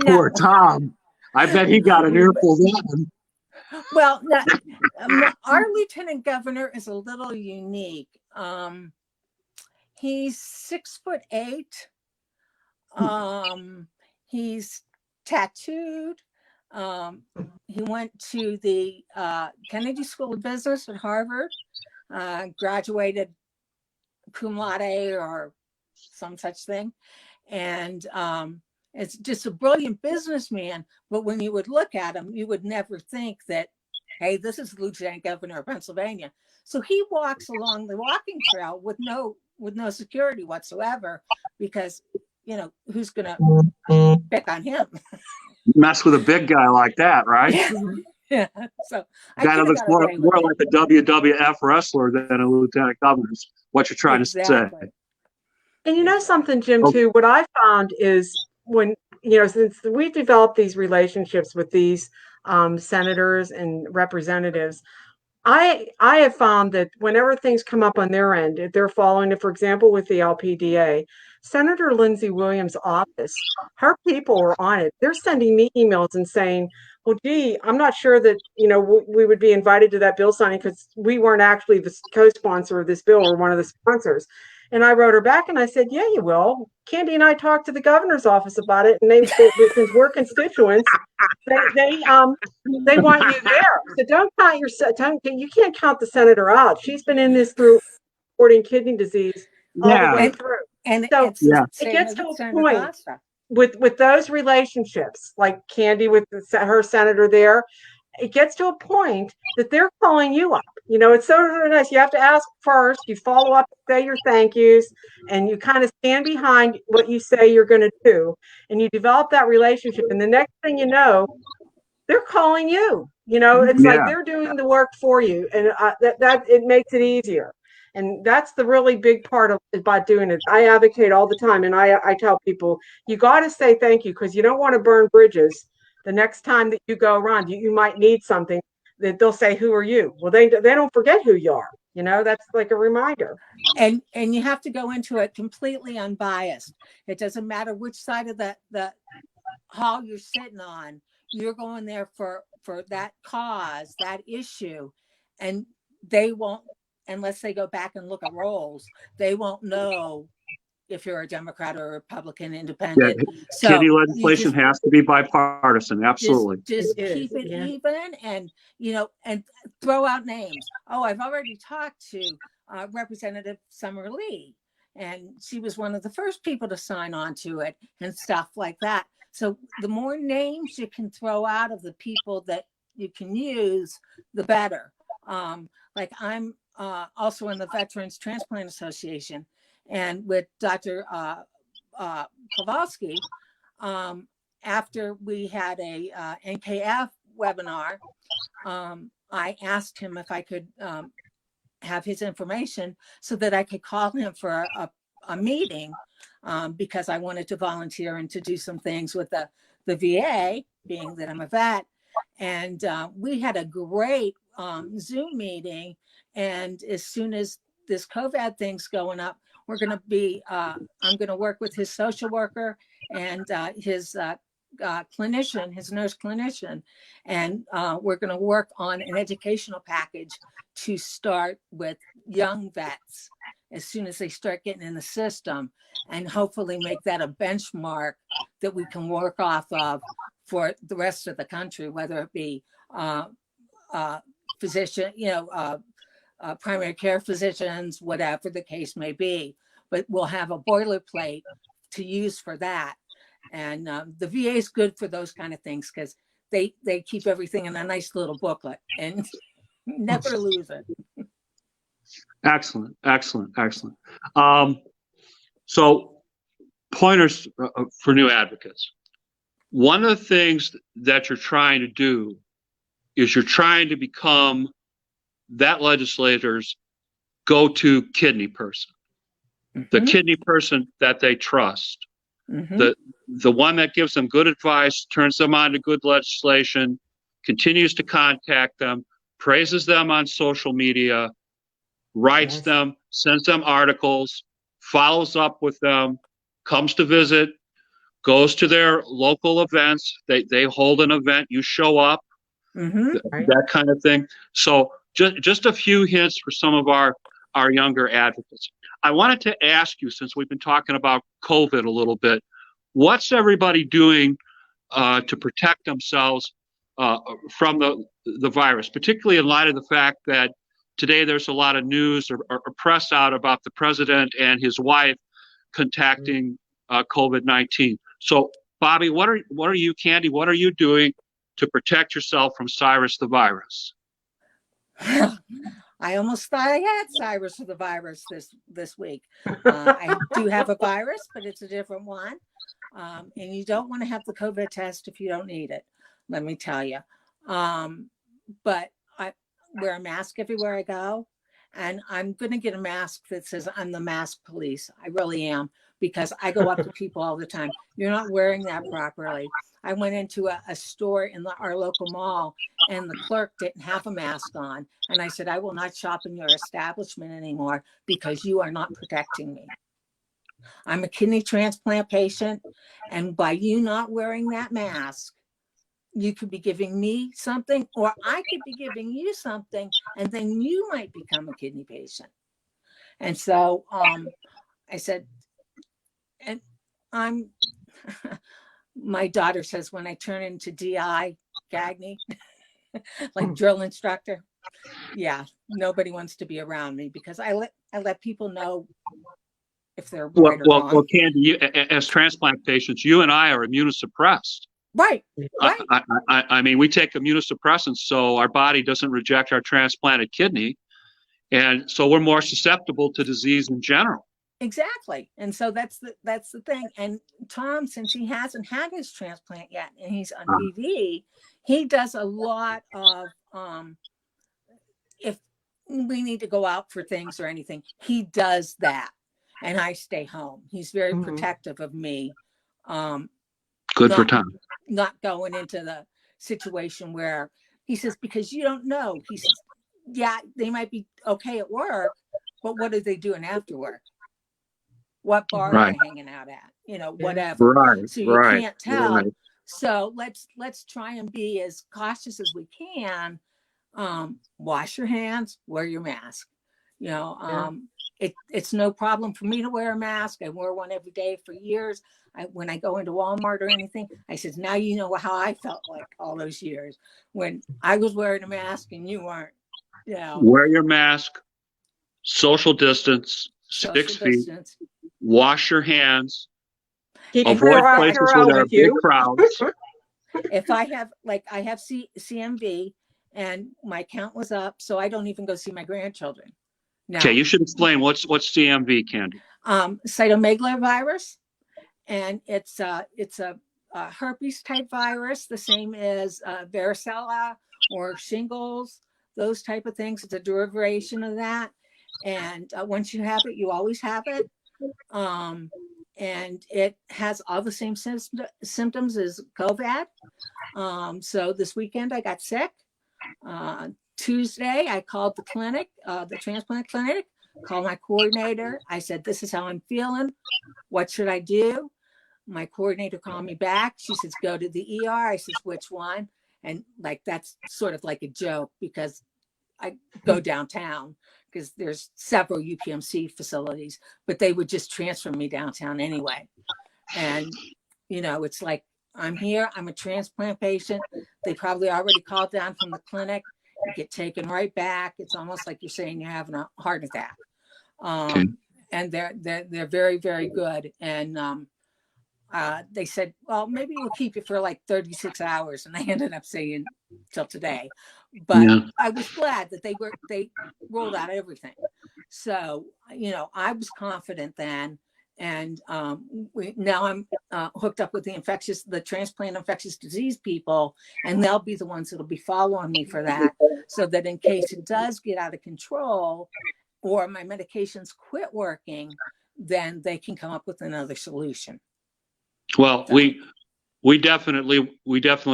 Poor Tom. I bet he got an earful then. Well, our lieutenant governor is a little unique. He's 6'8". He's tattooed. He went to the Kennedy School of Business at Harvard, graduated cum laude or some such thing. And it's just a brilliant businessman. But when you would look at him, you would never think that, hey, this is the Lieutenant Governor of Pennsylvania. So he walks along the walking trail with no security whatsoever, because, you know, who's going to pick on him? Mess with a big guy like that, right? Yeah. So Guy that looks more like a WWF wrestler than a lieutenant governor is what you're trying to say. And you know something, Jim, too, what I found is when, you know, since we've developed these relationships with these senators and representatives, I have found that whenever things come up on their end, if they're following it, for example, with the LPDA, Senator Lindsey Williams' office, her people are on it. They're sending me emails and saying, well, gee, I'm not sure that, you know, we would be invited to that bill signing because we weren't actually the co-sponsor of this bill or one of the sponsors. And I wrote her back and I said, yeah, you will. Candie and I talked to the governor's office about it, and they since we're constituents, they want you there. So don't count you can't count the senator out. She's been in this through reporting kidney disease all the way through. And so it gets to a point with those relationships, like Candie with her senator there. It gets to a point that they're calling you up. You know, it's so nice. You have to ask first, you follow up, say your thank yous, and you kind of stand behind what you say you're going to do. And you develop that relationship. And the next thing you know, they're calling you. You know, it's like they're doing the work for you. And that it makes it easier. And that's the really big part about doing it. I advocate all the time. And I tell people, you got to say thank you, because you don't want to burn bridges. The next time that you go around, you might need something that they'll say, who are you? Well, they don't forget who you are. You know, that's like a reminder. And you have to go into it completely unbiased. It doesn't matter which side of the hall you're sitting on. You're going there for that cause, that issue. And they won't, unless they go back and look at rolls, they won't know if you're a Democrat or a Republican, independent. So kidney legislation has to be bipartisan. Absolutely. Just keep it even, and, you know, and throw out names. Oh, I've already talked to Representative Summer Lee, and she was one of the first people to sign on to it and stuff like that. So the more names you can throw out of the people that you can use, the better. Like I'm also in the Veterans Transplant Association. And with Dr. Kowalski, after we had a NKF webinar, I asked him if I could have his information so that I could call him for a meeting, because I wanted to volunteer and to do some things with the VA, being that I'm a vet. And we had a great Zoom meeting. And as soon as this COVID thing's going up, we're going to be, I'm going to work with his social worker and his clinician, his nurse clinician. And we're going to work on an educational package to start with young vets as soon as they start getting in the system, and hopefully make that a benchmark that we can work off of for the rest of the country, whether it be physician, primary care physicians, whatever the case may be. But we'll have a boilerplate to use for that. And the VA is good for those kind of things, because they keep everything in a nice little booklet and never lose it. Excellent. So pointers for new advocates. One of the things that you're trying to do is you're trying to become that legislator's go-to kidney person, the kidney person that they trust, the one that gives them good advice, turns them on to good legislation, continues to contact them, praises them on social media, writes them, sends them articles, follows up with them, comes to visit goes to their local events. They hold an event. You show up, Right. that kind of thing. So just a few hints for some of our younger advocates. I wanted to ask you, since we've been talking about COVID a little bit, what's everybody doing to protect themselves from the virus, particularly in light of the fact that today there's a lot of news or press out about the president and his wife contacting COVID-19. So, Bobbie, what are you, Candie, what are you doing to protect yourself from Cyrus the virus? I almost thought I had Cyrus the virus this week. I do have a virus, but it's a different one. And you don't want to have the COVID test if you don't need it, let me tell you. But I wear a mask everywhere I go. And I'm going to get a mask that says I'm the mask police. I really am, because I go up to people all the time. You're not wearing that properly. I went into a store in our local mall, and the clerk didn't have a mask on. And I said, I will not shop in your establishment anymore because you are not protecting me. I'm a kidney transplant patient. And by you not wearing that mask, you could be giving me something, or I could be giving you something, and then you might become a kidney patient. And so I said, and I'm, my daughter says when I turn into DI, Gagne, like drill instructor, yeah, nobody wants to be around me, because I let people know if they're right or wrong. Well, Candie, as transplant patients, you and I are immunosuppressed. Right. I mean, we take immunosuppressants so our body doesn't reject our transplanted kidney, and so we're more susceptible to disease in general. Exactly. And so that's the thing. And Tom, since he hasn't had his transplant yet and he's on PV, he does a lot of if we need to go out for things or anything, he does that. And I stay home. He's very protective of me. Good for Tom. Not going into the situation where he says, because you don't know. He says, yeah, they might be okay at work, but what are they doing after work? What bar are they hanging out at? You know, whatever. Right. So you can't tell. Right. So let's try and be as cautious as we can. Wash your hands, wear your mask. You know, it's no problem for me to wear a mask. I wore one every day for years. When I go into Walmart or anything, I said, now you know how I felt like all those years when I was wearing a mask and you weren't. You know. Wear your mask, social distance, 6 feet, wash your hands, avoid places where there are big crowds. If I have, I have CMV and my count was up, so I don't even go see my grandchildren. No. Okay, you should explain what's CMV, Candie. Cytomegalovirus, and it's a herpes type virus, the same as varicella or shingles, those type of things. It's a derivation of that, and once you have it, you always have it, and it has all the same symptoms as COVID. So this weekend I got sick. Tuesday, I called the clinic, the transplant clinic, called my coordinator. I said, this is how I'm feeling. What should I do? My coordinator called me back. She says, go to the ER. I says, which one? And that's sort of like a joke because I go downtown because there's several UPMC facilities, but they would just transfer me downtown anyway. And, you know, it's like, I'm here, I'm a transplant patient. They probably already called down from the clinic. You get taken right back. It's almost like you're saying you're having a heart attack. And they're very, very good. And they said, well, maybe we'll keep you for like 36 hours. And I ended up saying till today. But I was glad that they rolled out everything. So, you know, I was confident then. And now I'm hooked up with the transplant infectious disease people, and they'll be the ones that'll be following me for that, so that in case it does get out of control or my medications quit working, then they can come up with another solution. Well, we definitely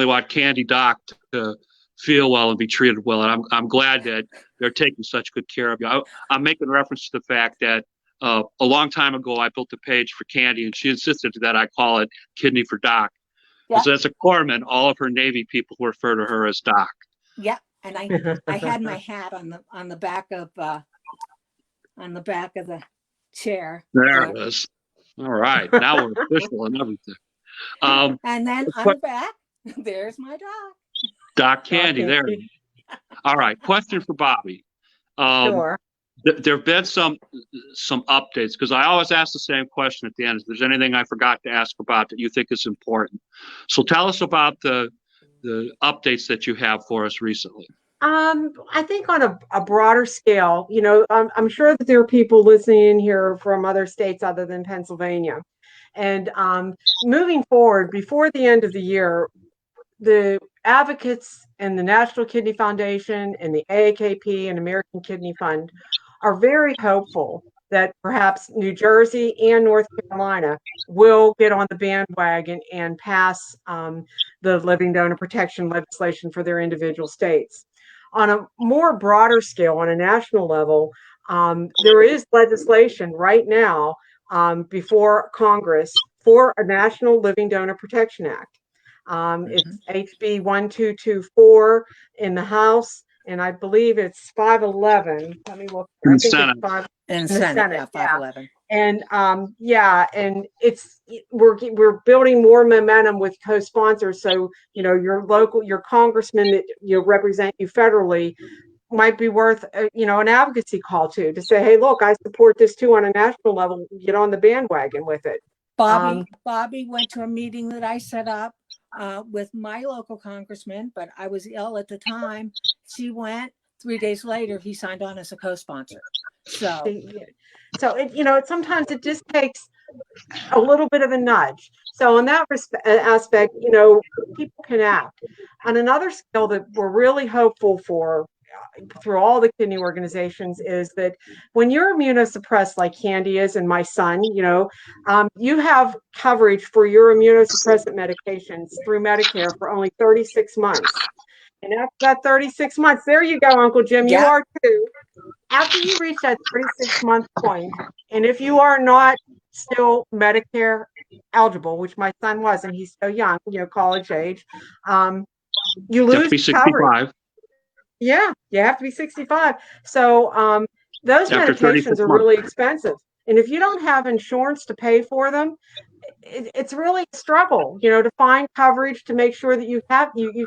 want Candie Doc to feel well and be treated well, and I'm glad that they're taking such good care of you. I'm making reference to the fact that a long time ago, I built a page for Candie, and she insisted that I call it Kidney for Doc. Because as a corpsman, all of her Navy people refer to her as Doc. Yeah, and I had my hat on the back of the chair. There it is. All right, now we're official and everything. And then on the back, there's my dog. Doc Candie, there. All right, question for Bobbie. Sure. There have been some updates, because I always ask the same question at the end. If there's anything I forgot to ask about that you think is important, so tell us about the updates that you have for us recently. I think on a broader scale, I'm sure that there are people listening in here from other states other than Pennsylvania. And moving forward, before the end of the year, the advocates and the National Kidney Foundation and the AAKP and American Kidney Fund are very hopeful that perhaps New Jersey and North Carolina will get on the bandwagon and pass the living donor protection legislation for their individual states. On a more broader scale, on a national level, there is legislation right now before Congress for a National Living Donor Protection Act. It's HB 1224 in the House, and I believe it's 511. Let me look. In I the think Senate. it's 5 In in the the Senate, Senate, yeah, 511. And and we're building more momentum with co-sponsors. So your congressman that represent you federally might be worth an advocacy call to say, hey, look, I support this too on a national level. Get on the bandwagon with it. Bobbie went to a meeting that I set up with my local congressman, but I was ill at the time. She went. 3 days later, he signed on as a co-sponsor. So sometimes it just takes a little bit of a nudge. So in that aspect, people can act. On another skill that we're really hopeful for through all the kidney organizations is that when you're immunosuppressed like Candie is and my son, you have coverage for your immunosuppressant medications through Medicare for only 36 months. And after that 36 months, there you go, Uncle Jim, you are too. After you reach that 36-month point, and if you are not still Medicare eligible, which my son was, and he's so young, college age, you lose coverage. Yeah, you have to be 65. So those medications are really expensive. And if you don't have insurance to pay for them, it's really a struggle, to find coverage to make sure that you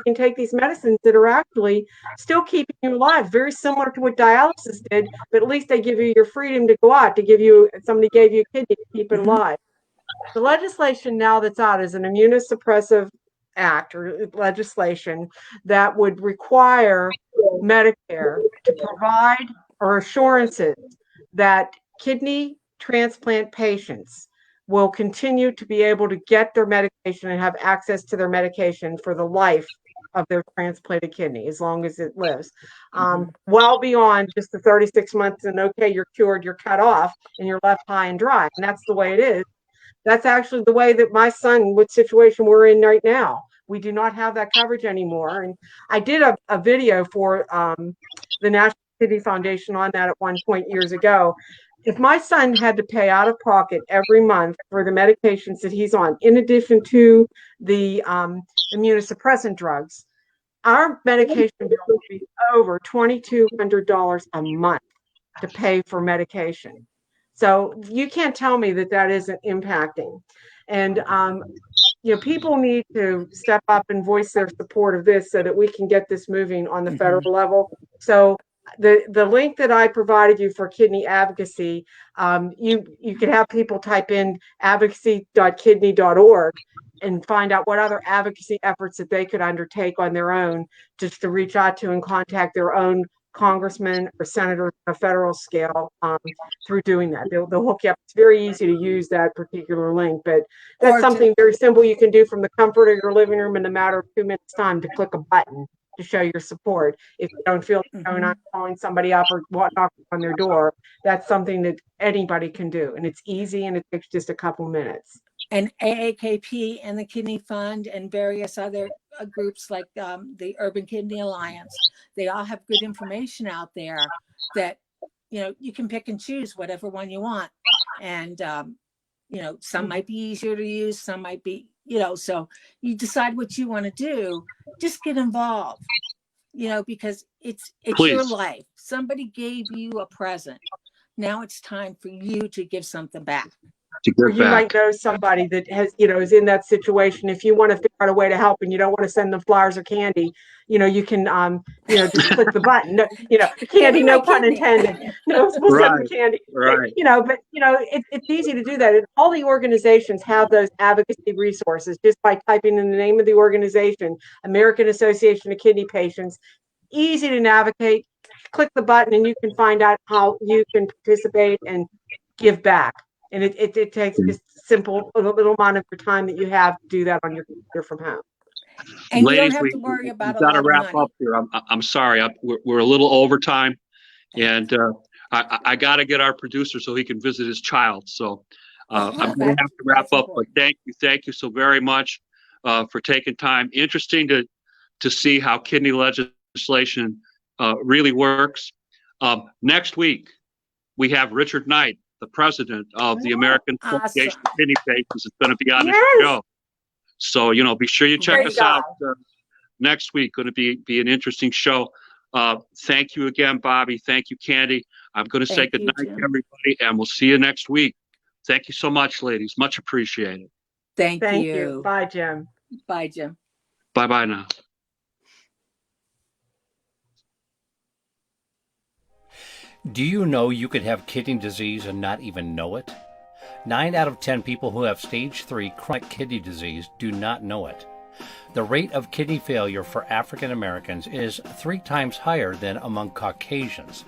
can take these medicines that are actually still keeping you alive. Very similar to what dialysis did, but at least they give you your freedom to go out, somebody gave you a kidney to keep it alive. The legislation now that's out is an immunosuppressive act or legislation that would require Medicare to provide or assurances that kidney transplant patients will continue to be able to get their medication and have access to their medication for the life of their transplanted kidney, as long as it lives, well beyond just the 36 months and okay, you're cured, you're cut off, and you're left high and dry. And that's the way it is. That's actually the way that my son, what situation we're in right now. We do not have that coverage anymore. And I did a video for the National Kidney Foundation on that at one point years ago. If my son had to pay out of pocket every month for the medications that he's on, in addition to the immunosuppressant drugs, our medication bill would be over $2,200 a month to pay for medication. So you can't tell me that isn't impacting. And people need to step up and voice their support of this so that we can get this moving on the federal level. So the link that I provided you for kidney advocacy, you could have people type in advocacy.kidney.org and find out what other advocacy efforts that they could undertake on their own, just to reach out to and contact their own congressman or senator on a federal scale through doing that. They'll hook you up. It's very easy to use that particular link, but that's something very simple you can do from the comfort of your living room in a matter of 2 minutes time, to click a button to show your support. If you don't feel like going on calling somebody up or knocking on their door, that's something that anybody can do, and it's easy and it takes just a couple minutes. And AAKP and the Kidney Fund and various other groups like the Urban Kidney Alliance, they all have good information out there that you can pick and choose whatever one you want. And, some might be easier to use, some might be, so you decide what you want to do. Just get involved, because it's your Please. life. Somebody gave you a present. Now it's time for you to give something back. To Or give you back. might know somebody that has, is in that situation. If you want to figure out a way to help and you don't want to send them flowers or candy, you can, just click the button. No, candy, no pun intended. No, we'll send them Right. candy. Right. But it's easy to do that. And all the organizations have those advocacy resources just by typing in the name of the organization, American Association of Kidney Patients. Easy to navigate. Click the button and you can find out how you can participate and give back. And it takes just simple little amount of your time that you have to do that on your computer from home. And Ladies, you don't have to worry about a got lot to of wrap money. up here. I'm sorry. We're a little over time, and I got to get our producer so he can visit his child. So I'm going to have to wrap up. Important. But thank you so very much for taking time. Interesting to see how kidney legislation really works. Next week we have Richard Knight, the president of the American Association of Kidney Patients, is going to be on the show. So, be sure you check us out next week. Going to be an interesting show. Thank you again, Bobbie. Thank you, Candie. I'm going to say goodnight to everybody, and we'll see you next week. Thank you so much, ladies. Much appreciated. Thank you. Bye, Jim. Bye, Jim. Bye-bye now. Do you know you could have kidney disease and not even know it? 9 out of 10 people who have stage 3 chronic kidney disease do not know it. The rate of kidney failure for African Americans is 3 times higher than among Caucasians.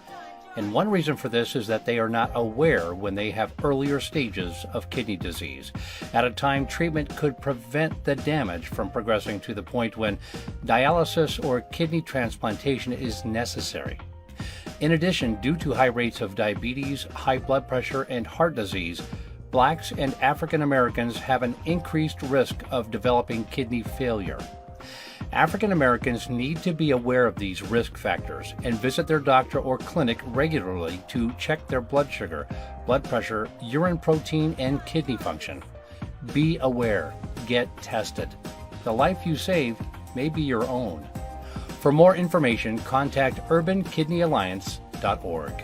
And one reason for this is that they are not aware when they have earlier stages of kidney disease. At a time, treatment could prevent the damage from progressing to the point when dialysis or kidney transplantation is necessary. In addition, due to high rates of diabetes, high blood pressure, and heart disease, Blacks and African Americans have an increased risk of developing kidney failure. African Americans need to be aware of these risk factors and visit their doctor or clinic regularly to check their blood sugar, blood pressure, urine protein, and kidney function. Be aware. Get tested. The life you save may be your own. For more information, contact urbankidneyalliance.org.